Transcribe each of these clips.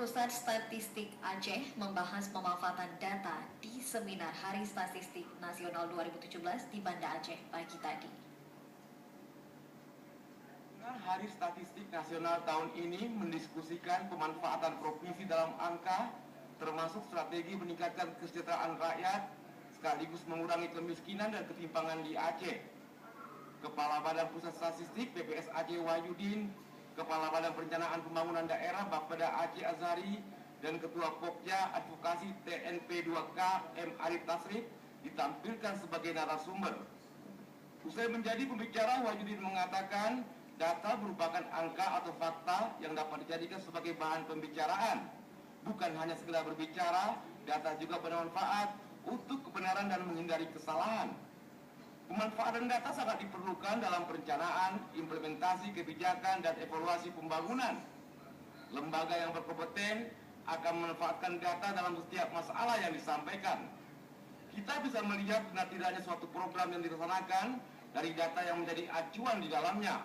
Pusat Statistik Aceh membahas pemanfaatan data di Seminar Hari Statistik Nasional 2017 di Banda Aceh pagi tadi. Seminar Hari Statistik Nasional tahun ini mendiskusikan pemanfaatan provinsi dalam angka, termasuk strategi meningkatkan kesejahteraan rakyat, sekaligus mengurangi kemiskinan dan ketimpangan di Aceh. Kepala Badan Pusat Statistik BPS Aceh Wahyudin, Kepala Badan Perencanaan Pembangunan Daerah Bapeda Aceh Azhari, dan Ketua Pokja Advokasi TNP 2K M. Arif Tasrif ditampilkan sebagai narasumber. Usai menjadi pembicara, Wahyudin mengatakan data merupakan angka atau fakta yang dapat dijadikan sebagai bahan pembicaraan. Bukan hanya sekedar berbicara, data juga bermanfaat untuk kebenaran dan menghindari kesalahan. Pemanfaatan data sangat diperlukan dalam perencanaan, implementasi kebijakan, dan evaluasi pembangunan. Lembaga yang berkompeten akan memanfaatkan data dalam setiap masalah yang disampaikan. Kita bisa melihat benar tidaknya suatu program yang dilaksanakan dari data yang menjadi acuan di dalamnya.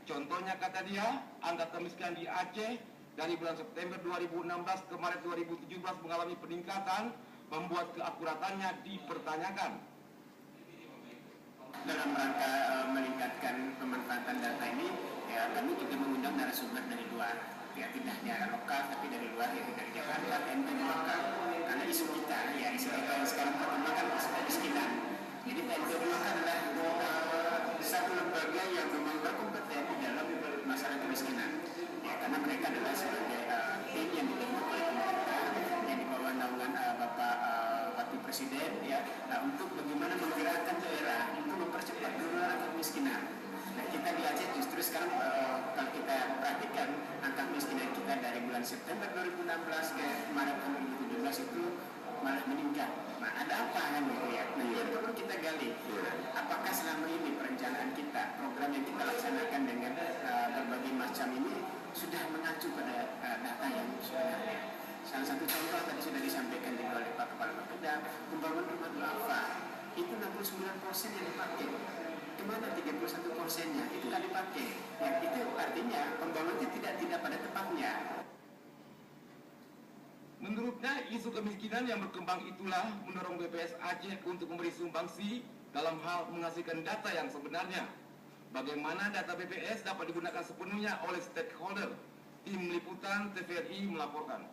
Contohnya, kata dia, angka kemiskinan di Aceh dari bulan September 2016 ke Maret 2017 mengalami peningkatan, membuat keakuratannya dipertanyakan. Dalam rangka meningkatkan pemanfaatan data ini, ya kami juga mengundang narasumber dari luar, ya tidak hanya lokal tapi dari luar, yaitu dari Jakarta, TNP lokal. Karena isu kita yang sekarang perkembangan masalah kemiskinan. Jadi TNP lokal adalah satu lembaga yang memang berkompeten dalam masalah kemiskinan. Ya, karena mereka adalah sebagai tim yang dibentuk oleh pemerintah yang di bawah naungan Bapak Wakil Presiden, ya, untuk bagaimana menggerakkan daerah untuk mempercepat penularan kemiskinan. Nah, kita di Aceh justru sekarang kalau kita perhatikan angka kemiskinan kita dari bulan September 2016 ke Maret 2017 itu malah meningkat. Nah, ada apa kan gitu ya? Nah, yang perlu kita gali, apakah selama ini perencanaan kita, program yang kita laksanakan dengan berbagai macam ini sudah mengacu pada data yang sebenarnya. Salah satu contoh tadi sudah disampaikan juga oleh Pak Kepala Bapeda, pembangunan rumah duafa itu 69% yang dipakai. Kemana 31%-nya? Itu kan dipakai. Ya, itu artinya pembangunan tidak pada tempatnya. Menurutnya, isu kemiskinan yang berkembang itulah mendorong BPS Aceh untuk memberi sumbangsi dalam hal menghasilkan data yang sebenarnya. Bagaimana data BPS dapat digunakan sepenuhnya oleh stakeholder? Tim Liputan TVRI melaporkan.